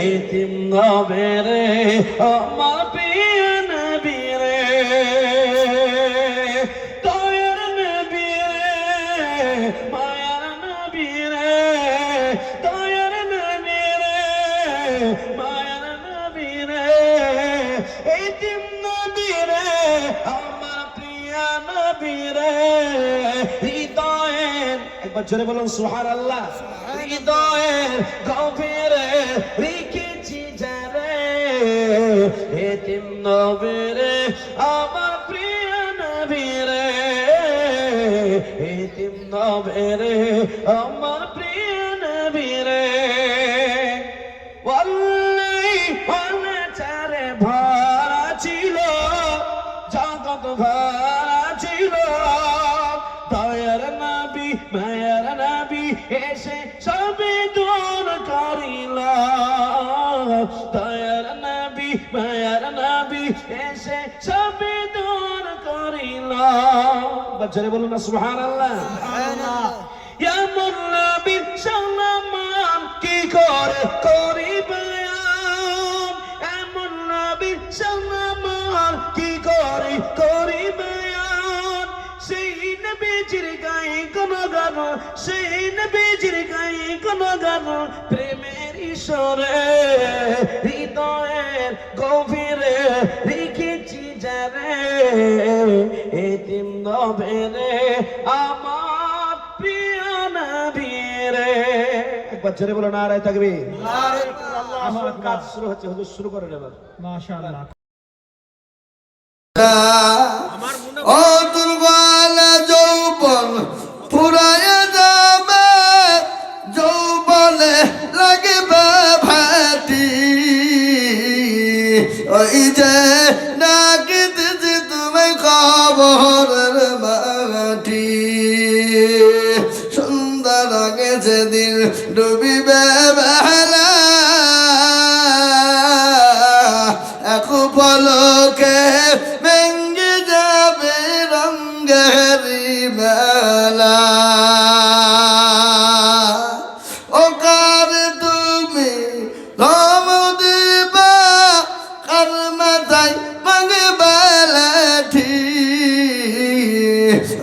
এতিম হবে রে আমার প্রিয় নবী রে দয়ার নবী রে মায়ার নবী রে দয়ার নবী রে মায়ার নবী রে এতিম নবী রে আমার প্রিয় নবী রে হৃদয়ের একবার জোরে বলুন সুবহানাল্লাহ হৃদয়ের গভীরে রেখেছি যারে এতিম নবী রে আমার প্রিয় নবী রে এতিম নবী রে আমার প্রিয় নবী রে ওয়াল্লাহি অনাচারে ভরা ছিল জগৎ ভরা ছিল দয়ার নবী মায়ার নবী এসে সবে দূর করিল দয়ার নবী মায়ার নবী এসে সবে দূর করিল বাচ্চারে বলুন না সুবহানাল্লাহ সুবহানাল্লাহ ইয়া নবী সালাম কি করে করি বয়ান এমন নবী সালাম কি করে করি বয়ান সেই নবীজির গায়ে কোন গান সেই নবীজির গায়ে কোন গান প্রেমের ঈশ্বরে হৃদয়ের গভীরে রেখেছি যারে এতিম নবী রে আমার প্রিয় নবী রে একবার জোরে বলো নারায়ে তাকবীর নারায়ে আল্লাহ আমার কাজ শুরু হচ্ছে হুজুর শুরু করেন এবার মাশাআল্লাহ ও দুর্বল যৌবন ফুরায় যাবে যৌবনে লাগবে ভাটি ওই যে ডাকিতেছি তুমি খবরের মাটি সুন্দর আগে যেদিন ডুবিবে বেলা এক পলকে ভেঙ্গে যাবে রঙ্গের মেলা ও কার তুমি ধম দিবা কার মাথায় মাগবে লাঠি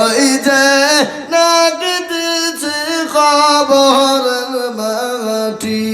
ওই যে ডাকিতেছে খবর মাটি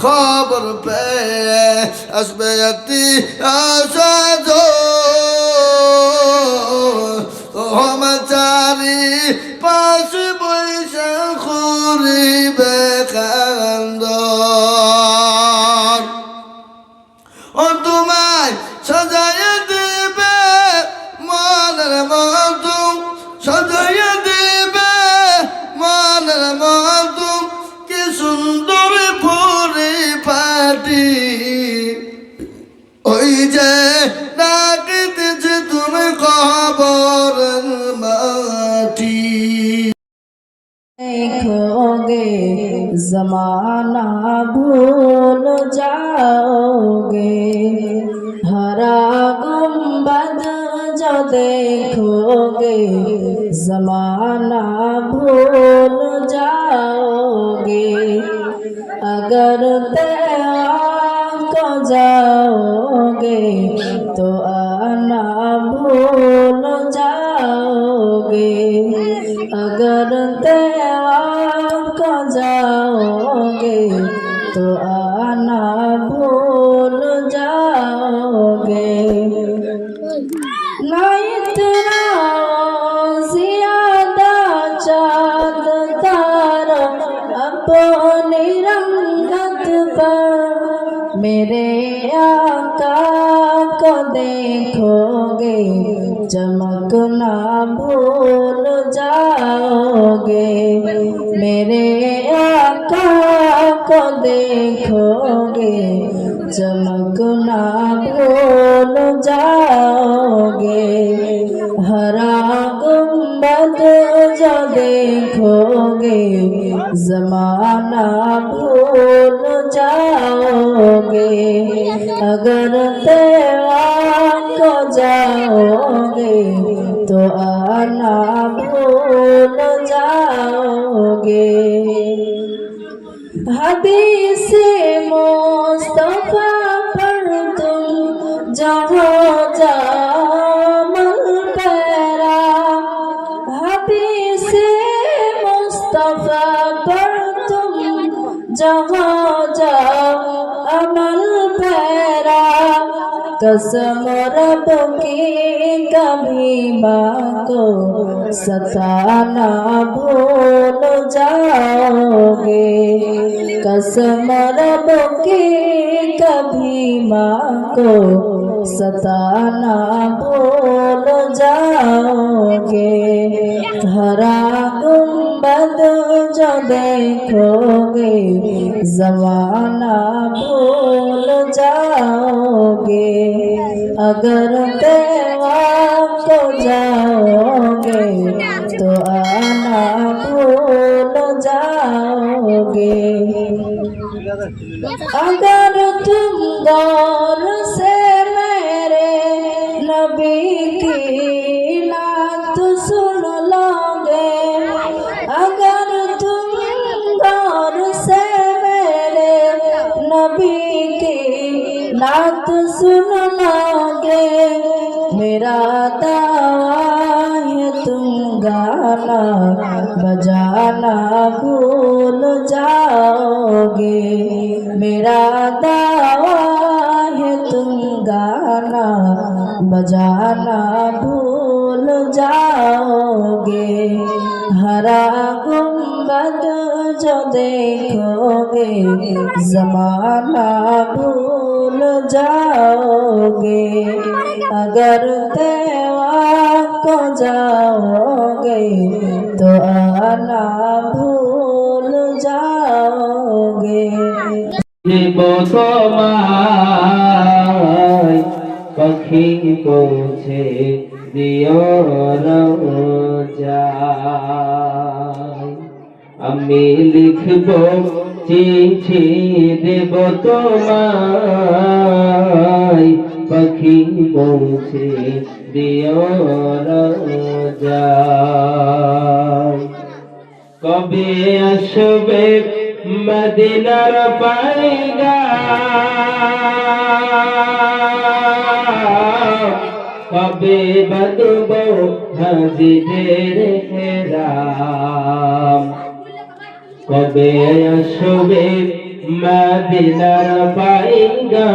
খবর পেয়ে আসবে একটি আশা চারি পাশ বৈশা করিবে কান্দ ও তোমায় সাজাইয়া দেবে মনের মতো সাজাইয়া দেবে মনের মতো কি সুন্দর পরিপাটি ওই যে ডাকিতেছে তুমি খবর মাটি देखोगे जमाना भूल जाओगे हरा गुंबद जो देखोगे जमाना भूल जाओगे अगर तैयार को जाओगे तो आना भूल जाओगे अगर तैयार को जाओगे तो आना भूल जाओगे ना इतना ज्यादा चाँद तारा अपनी रंगत पर मेरे आका को देखोगे चमकना भूल जाओगे मेरे आका को देखोगे चमकना भूल जाओगे हरा गुंबद जो देखोगे जमाना भूल जाओगे अगर तैयार को जाओगे तो आना भूल जाओगे हदीस मुस्तफा पर तुम जहाँ जामल पैरा हदीस मुस्तफा पर तुम जहाँ जाओ अमल पैरा कसम रब की कभी माँ को सताना भूल जाओगे कसम रब की कभी माँ को सताना भूल जाओगे हरा गुंबद जो देखोगे जमाना भूल जाओगे अगर तेवा को जाओगे तो आना भूल जाओगे अगर तुम गौर से मेरे नबी की नात सुन लोगे अगर तुम गौर से मेरे नबी की नात सुन लोगे मेरा दावा है तुम गाना बजाना भूल जाओगे मेरा दावा है तुम गाना बजाना भूल जाओगे हरा गुंबद जो देखोगे जमाना भूल जाओगे अगर तेवा को जाओगे तो आना भूल जाओगे তোমায় পাখি পৌঁছে দিও রোজায় আমি লিখব চিঠি দেব তোমায় পাখি পৌঁছে দিও রোজায় কবে আসবে মদিনার পাইগা কবে বাঁধব হাজিদের হেরাম কবে আসবে মদিনার পাইগা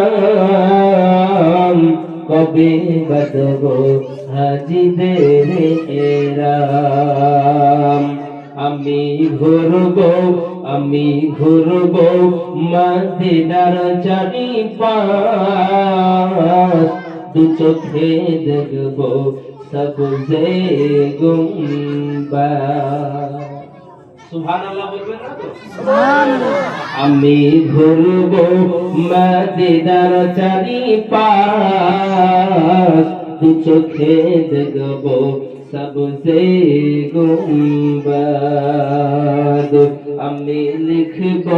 কবে বাঁধব হাজিদের হেরাম আমি ঘুরব মদিনার চারিপাশ দু চোখে দেখব সবুজে গুম্বাদ সুবহানাল্লাহ বলবেন না তো আমি ঘুরব মদিনার চারিপাশ দু চোখে দেখব सबसे गुंबद আমি লিখব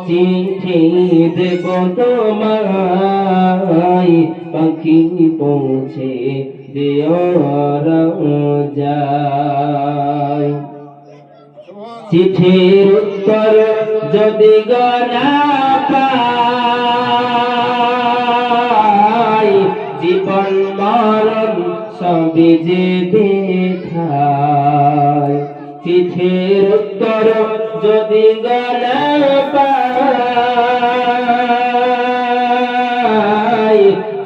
চিঠি দেব তোমায় পাখি পৌঁছে দিও রোজায় চিঠির উত্তর যদি গনা পাই জীবন মরণ সবই যে দেখায় চিঠির উত্তর যদি গলা পাই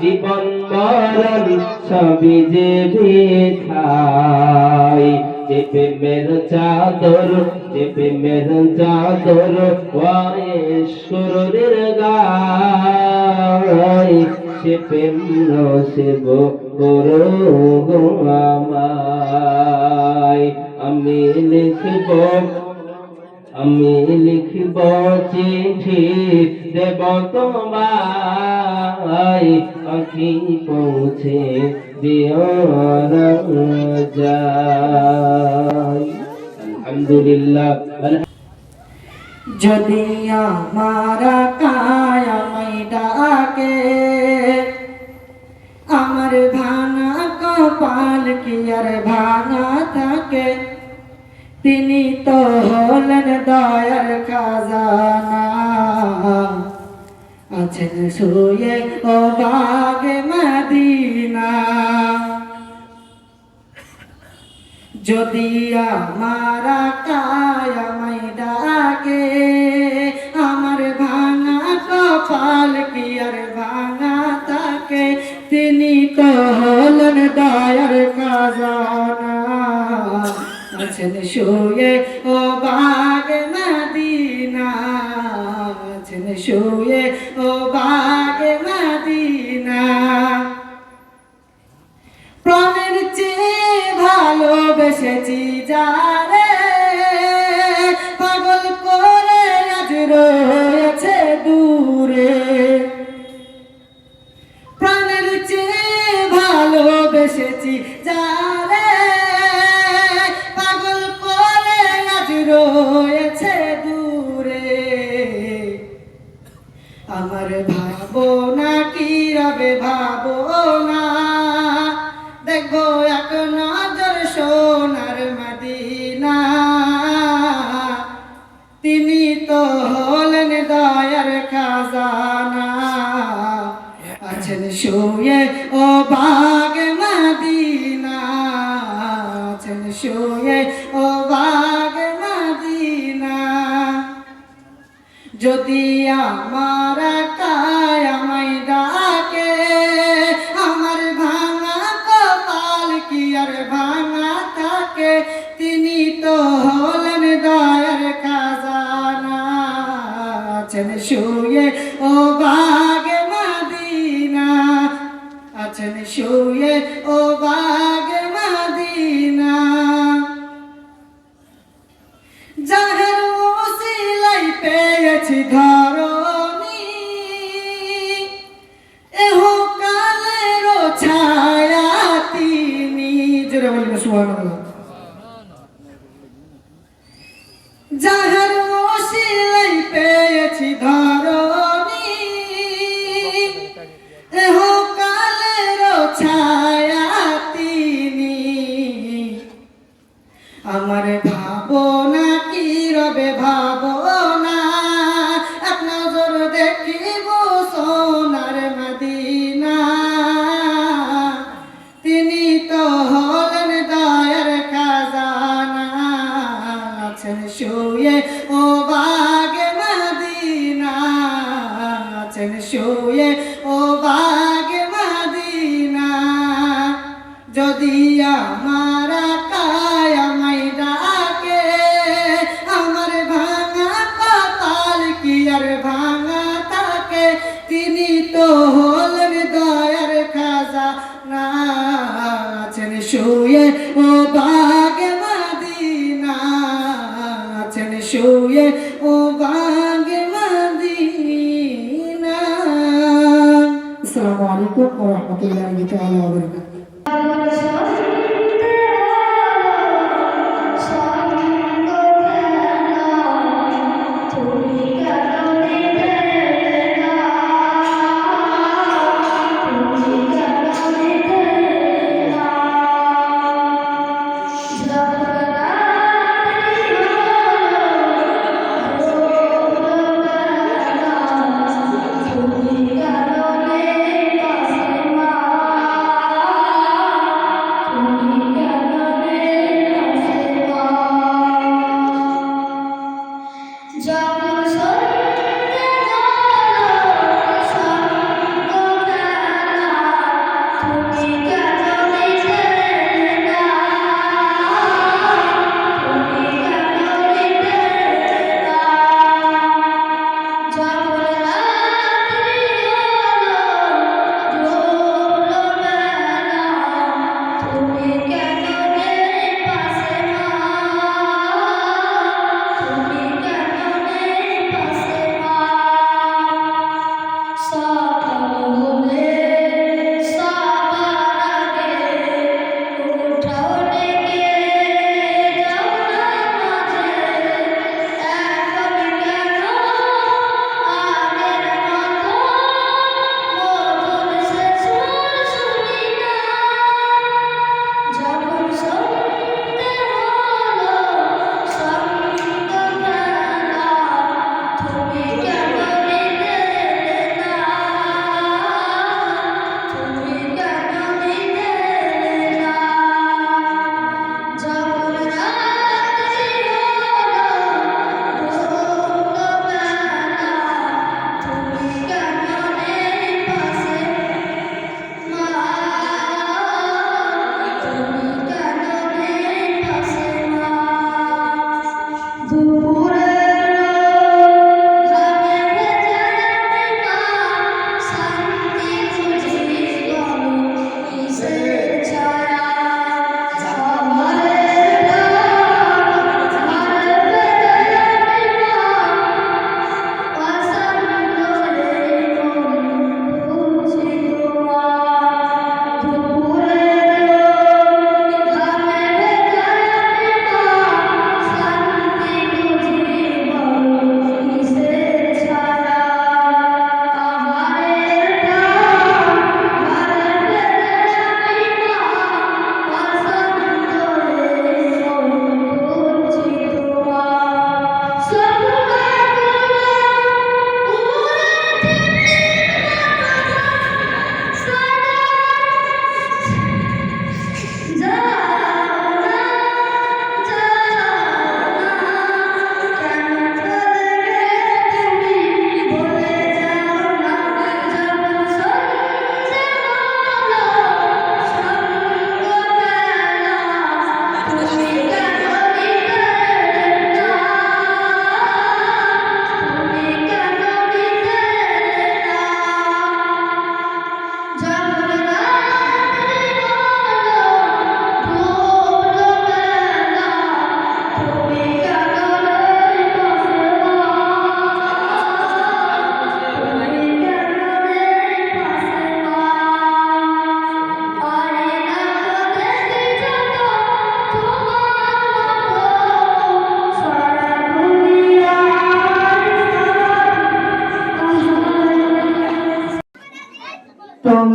জীবন মরণ সবই যে দেখায় যে প্রেমের চাদর ওয়ায়ে সুরের গায় সে প্রেম নসিব করো গো আমায় আমি লিখব চিঠি দেব তোমায় পাখি পৌঁছে দিও রোজায় আলহামদুলিল্লাহ যদি আমার কায়ামাই ডাকে আমার ভাঙা কপাল কি আর ভাঙা থাকে তিনি তো হলেন দয়ার খাজানা আছেন শুয়ে ও বাগে মদিনা যদি আমার কায়ামাই ডাকে আমার ভাঙা কপাল কি আর ভাঙা থাকে তিনি তো হলেন দয়ার খাজানা আছেন শুয়ে ও বাগে মদিনা আছেন শুয়ে ও বাগে মদিনা প্রাণের চেয়ে ভালোবেসেছি যারে পাগল করে আজ রয়েছে দূরে প্রাণের চেয়ে ভালোবেসেছি যারে পাগল করে আজ রয়েছে দূরে আমার ভাবনা কি রবে ভাবনা দেখবো এক নজর সোনার মদিনা তিনি তো হলেন দয়ার খাজানা আছেন শুয়ে ও বাগে মদিনা আছেন শুয়ে ও বাগে মদিনা যদি আমার কায়ামাই ডাকে আমার ভাঙা কপাল কি আর ভাঙা থাকে তিনি তো হলেন দয়ার খাজানা আছেন শুয়ে ও বাগে মদিনা আছেন শুয়ে ও বাগে মদিনা যাহার ওসিলাই পেয়েছি ধরণী এহ কালের ছায়া তিনি জোরে বলবেন সুবহানাল্লাহ যাহার ওসিলাই পেয়েছি ধরণী এহ কালের ছায়া তিনি আমার ভাবনা কি রবে ভাবনা এক নজর দেখিব সোনার মদিনা তিনি তো হলেন দয়ার খাজানা আছেন শুয়ে ও বাগে মদিনা আছেন শুয়ে ও বাগে মদিনা যদি আমার কায়ামাই ডাকে আমার ভাঙা কপাল কি আর ভাঙা থাকে তিনি তো হলেন দয়ার খাজানা আছেন শুয়ে ও বাগে মদিনা আছেন শুয়ে ও বাগে মদিনা আসসালামু আলাইকুম ওয়া রাহমাতুল্লাহি তাআলা ওয়া বারাকাতুহু তুমি কারণে পাশে মা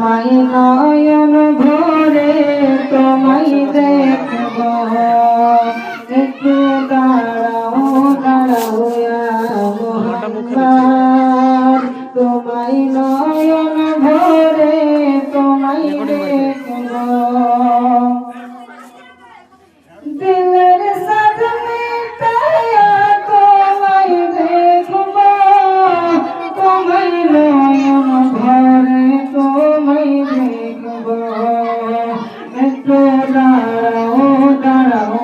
তোমায় নয়ন ভরে তোমায় দেখব একটু দাঁড়াও দাঁড়াও মোহাম্মদ তোমায় নয়ন ভরে তোমায় দেখব দিলের সাথ মিটায়া তোমায় দেখব তোমায় নয়ন ভরে তোমায় দেখব একটু দাঁড়াও দাঁড়াও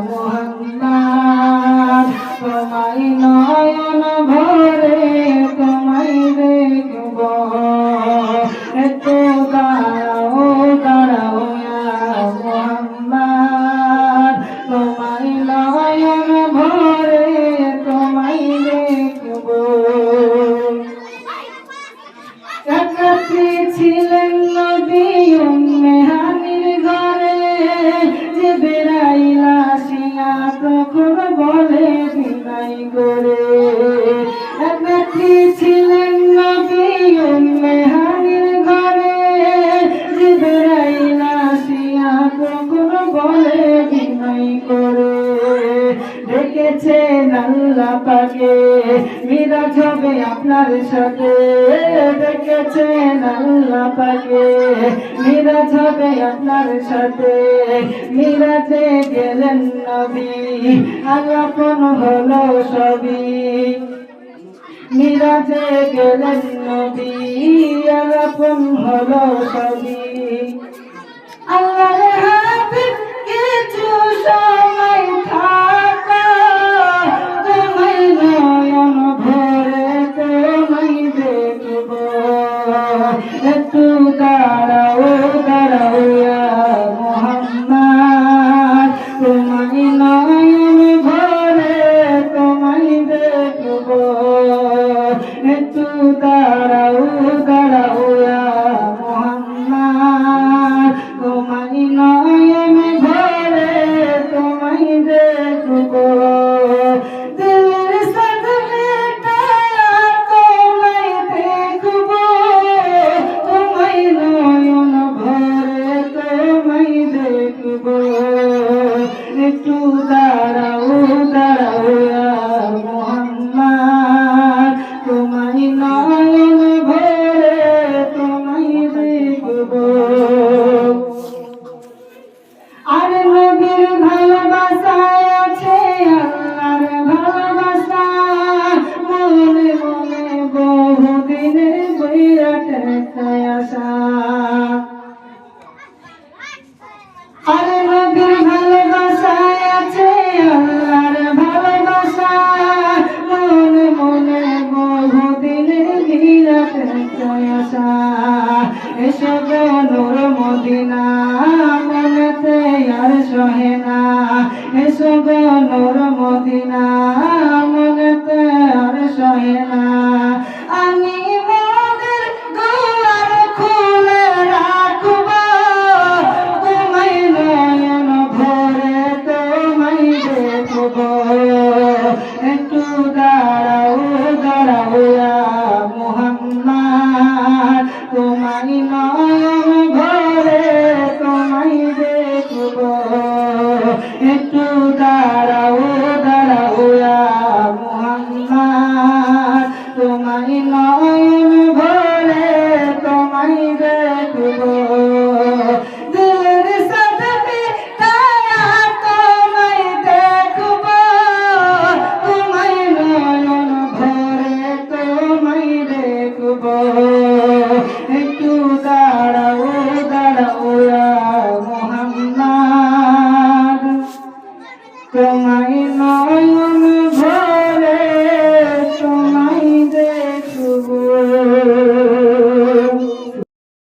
মোহাম্মদ তোমায় নয়ন ভরে তোমায় দেখব একটু দাঁড়াও দাঁড়াও মোহাম্মদ তোমায় নয়ন ভরে তোমায় দেখব একত্রে ছিলেন নবী উম্মে হানির ঘরে জিবরাইল আসিয়া তখন বলে বিনয় করে একত্রে ছিলেন নবী উম্মে হানির ঘরে জিবরাইল আসিয়া তখন বলে বিনয় করে ডেকেছেন আল্লাহ পাকে মিরাজ হবে আপনার সাথে ডেকেছেন আল্লাহ পাকে মিরাজ হবে আপনার সাথে মিরাজে গেলেন নবী আলাপন হলো সবই মিরাজে গেলেন নবী আলাপন হলো সবই আল্লাহর হাবিব কিছু সময় থাকা তোমায় নয়ন ভরে তোমায় দেখব একটু দাঁড়াও দাঁড়াও মোহাম্মদ তোমায় নয়ন ভরে তোমায় দেখব একটু দাঁড়াও দাঁড়াও মোহাম্মদ তোমায় নয়ন ভরে তোমায় দেখব দিলের সাথ মিটায়া তোমায় দেখব তোমায় নয়ন ভরে তোমায় দেখব একটু দাঁড়াও দাঁড়াও মোহাম্মদ তোমায় নয়ন ভরে তোমায় দেখব আর নবীর ভালোবাসায় আছে আল্লাহর ভালোবাসা মনে মনে বহুদিনের বিরাট একটা আশা আর নবীর ভালোবাসায় আছে আল্লাহর ভালোবাসা মনে মনে বহুদিনের বিরাট একটা আশা এসো গো নূর মদিনা মনেতে আর সহে না এসো গো নূর মদিনা মনেতে আর সহে না আমি মোদের দুয়ার খুলে রাখব তোমায় নয়ন ভরে তোমায় দেখব একটু দাঁড়াও দাঁড়াও